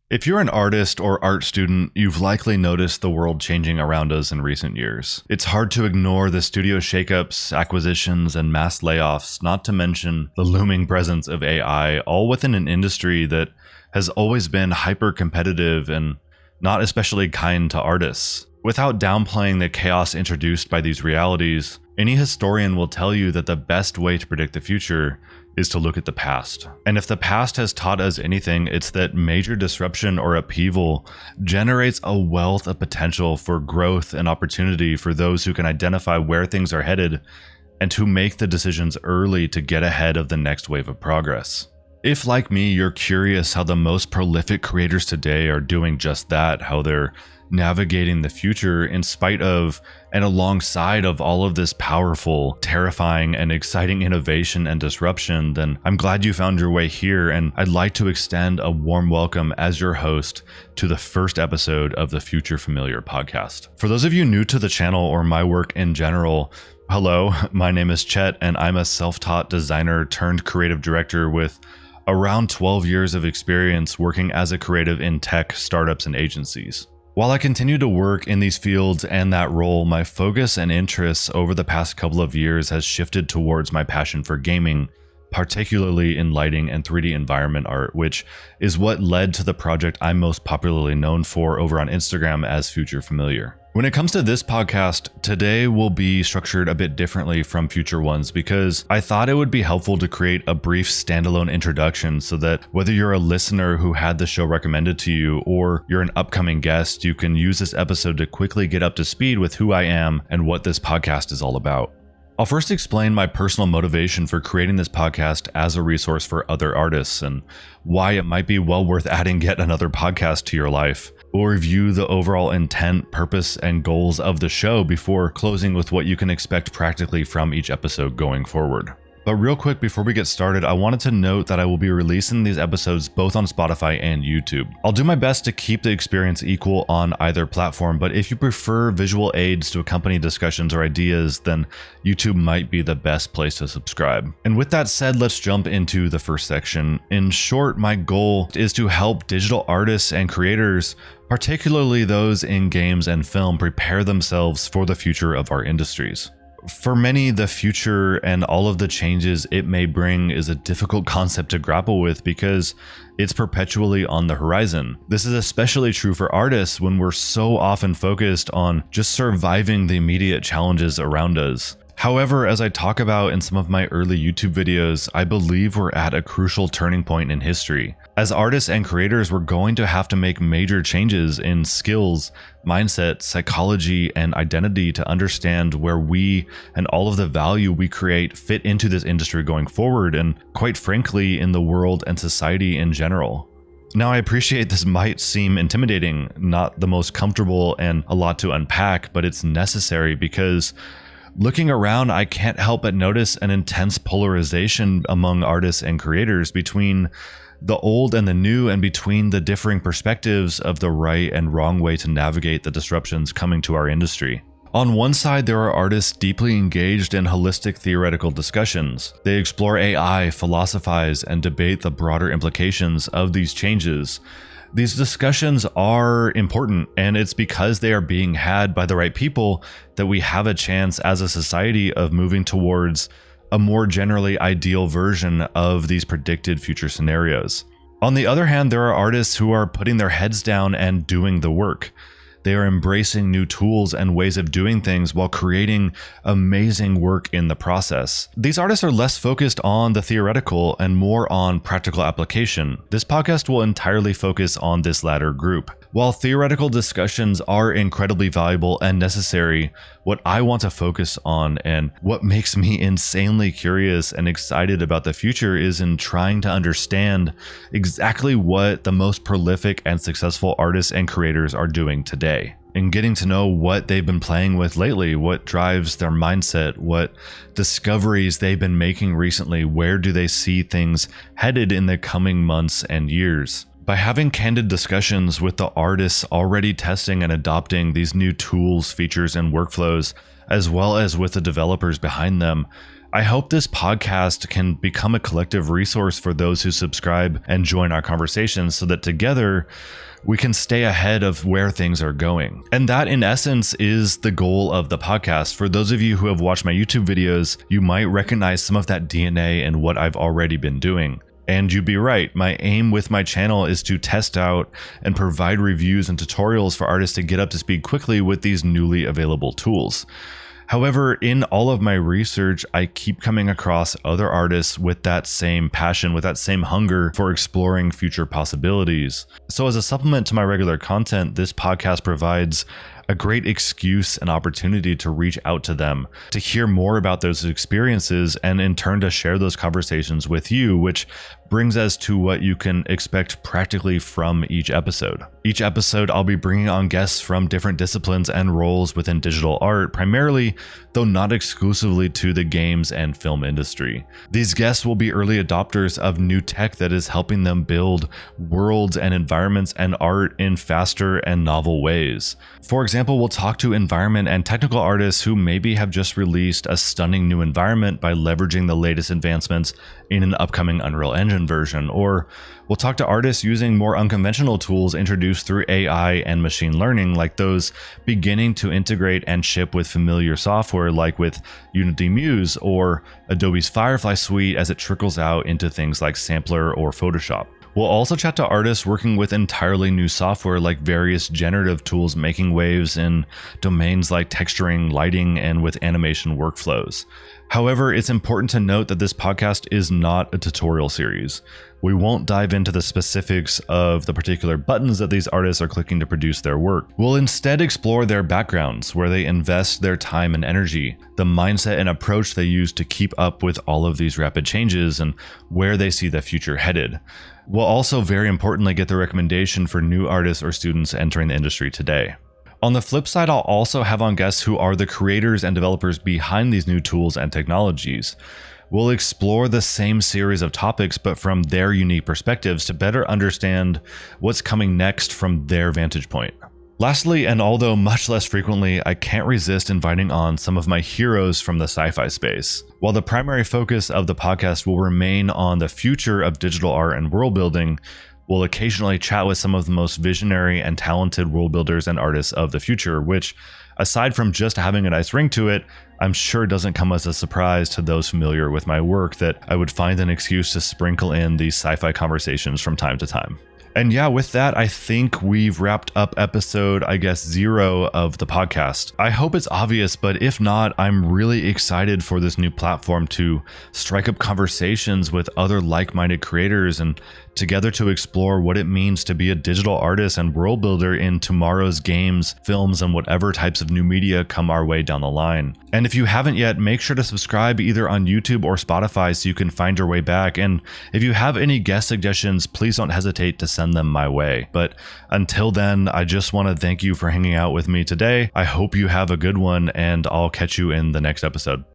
If you're an artist or art student, you've likely noticed the world changing around us in recent years. It's hard to ignore the studio shakeups, acquisitions, and mass layoffs, not to mention the looming presence of AI, all within an industry that has always been hyper-competitive and not especially kind to artists. Without downplaying the chaos introduced by these realities, any historian will tell you that the best way to predict the future is to look at the past. And if the past has taught us anything, it's that major disruption or upheaval generates a wealth of potential for growth and opportunity for those who can identify where things are headed and who make the decisions early to get ahead of the next wave of progress. If, like me, you're curious how the most prolific creators today are doing just that, how they're navigating the future in spite of and alongside of all of this powerful, terrifying, and exciting innovation and disruption, then I'm glad you found your way here, and I'd like to extend a warm welcome as your host to the first episode of the Future Familiar podcast. For those of you new to the channel or my work in general, hello, my name is Chet, and I'm a self-taught designer turned creative director with around 12 years of experience working as a creative in tech, startups, and agencies. While I continue to work in these fields and that role, my focus and interests over the past couple of years has shifted towards my passion for gaming, particularly in lighting and 3D environment art, which is what led to the project I'm most popularly known for over on Instagram as Future Familiar. When it comes to this podcast, today will be structured a bit differently from future ones because I thought it would be helpful to create a brief standalone introduction so that whether you're a listener who had the show recommended to you or you're an upcoming guest, you can use this episode to quickly get up to speed with who I am and what this podcast is all about. I'll first explain my personal motivation for creating this podcast as a resource for other artists and why it might be well worth adding yet another podcast to your life. We'll review the overall intent, purpose, and goals of the show before closing with what you can expect practically from each episode going forward. But real quick before we get started, I wanted to note that I will be releasing these episodes both on Spotify and YouTube. I'll do my best to keep the experience equal on either platform, but if you prefer visual aids to accompany discussions or ideas, then YouTube might be the best place to subscribe. And with that said, let's jump into the first section. In short, my goal is to help digital artists and creators, particularly those in games and film, prepare themselves for the future of our industries. For many, the future and all of the changes it may bring is a difficult concept to grapple with because it's perpetually on the horizon. This is especially true for artists when we're so often focused on just surviving the immediate challenges around us. However, as I talk about in some of my early YouTube videos, I believe we're at a crucial turning point in history. As artists and creators, we're going to have to make major changes in skills, mindset, psychology, and identity to understand where we and all of the value we create fit into this industry going forward, and quite frankly, in the world and society in general. Now, I appreciate this might seem intimidating, not the most comfortable, and a lot to unpack, but it's necessary because looking around, I can't help but notice an intense polarization among artists and creators between the old and the new, and between the differing perspectives of the right and wrong way to navigate the disruptions coming to our industry. On one side, there are artists deeply engaged in holistic theoretical discussions. They explore AI, philosophize, and debate the broader implications of these changes. These discussions are important, and it's because they are being had by the right people that we have a chance as a society of moving towards a more generally ideal version of these predicted future scenarios. On the other hand, there are artists who are putting their heads down and doing the work. They are embracing new tools and ways of doing things while creating amazing work in the process. These artists are less focused on the theoretical and more on practical application. This podcast will entirely focus on this latter group. While theoretical discussions are incredibly valuable and necessary, what I want to focus on and what makes me insanely curious and excited about the future is in trying to understand exactly what the most prolific and successful artists and creators are doing today, and getting to know what they've been playing with lately, what drives their mindset, what discoveries they've been making recently, where do they see things headed in the coming months and years. By having candid discussions with the artists already testing and adopting these new tools, features, and workflows, as well as with the developers behind them, I hope this podcast can become a collective resource for those who subscribe and join our conversations so that together we can stay ahead of where things are going. And that, in essence, is the goal of the podcast. For those of you who have watched my YouTube videos, you might recognize some of that DNA in what I've already been doing. And you'd be right, my aim with my channel is to test out and provide reviews and tutorials for artists to get up to speed quickly with these newly available tools. However, in all of my research, I keep coming across other artists with that same passion, with that same hunger for exploring future possibilities. So as a supplement to my regular content, this podcast provides a great excuse and opportunity to reach out to them, to hear more about those experiences, and in turn to share those conversations with you, which brings us to what you can expect practically from each episode. Each episode, I'll be bringing on guests from different disciplines and roles within digital art, primarily, though not exclusively, to the games and film industry. These guests will be early adopters of new tech that is helping them build worlds and environments and art in faster and novel ways. For example, we'll talk to environment and technical artists who maybe have just released a stunning new environment by leveraging the latest advancements in an upcoming Unreal Engine version, or we'll talk to artists using more unconventional tools introduced through AI and machine learning, like those beginning to integrate and ship with familiar software like with Unity Muse or Adobe's Firefly suite as it trickles out into things like Sampler or Photoshop. We'll also chat to artists working with entirely new software like various generative tools making waves in domains like texturing, lighting, and with animation workflows. However, it's important to note that this podcast is not a tutorial series. We won't dive into the specifics of the particular buttons that these artists are clicking to produce their work. We'll instead explore their backgrounds, where they invest their time and energy, the mindset and approach they use to keep up with all of these rapid changes, and where they see the future headed. We'll also, very importantly, get the recommendation for new artists or students entering the industry today. On the flip side, I'll also have on guests who are the creators and developers behind these new tools and technologies. We'll explore the same series of topics, but from their unique perspectives to better understand what's coming next from their vantage point. Lastly, and although much less frequently, I can't resist inviting on some of my heroes from the sci-fi space. While the primary focus of the podcast will remain on the future of digital art and world building, we'll occasionally chat with some of the most visionary and talented world builders and artists of the future, which, aside from just having a nice ring to it, I'm sure doesn't come as a surprise to those familiar with my work that I would find an excuse to sprinkle in these sci-fi conversations from time to time. And yeah, with that, I think we've wrapped up episode, 0 of the podcast. I hope it's obvious, but if not, I'm really excited for this new platform to strike up conversations with other like-minded creators and together to explore what it means to be a digital artist and world builder in tomorrow's games, films, and whatever types of new media come our way down the line. And if you haven't yet, make sure to subscribe either on YouTube or Spotify so you can find your way back. And if you have any guest suggestions, please don't hesitate to send them my way. But until then, I just want to thank you for hanging out with me today. I hope you have a good one, and I'll catch you in the next episode.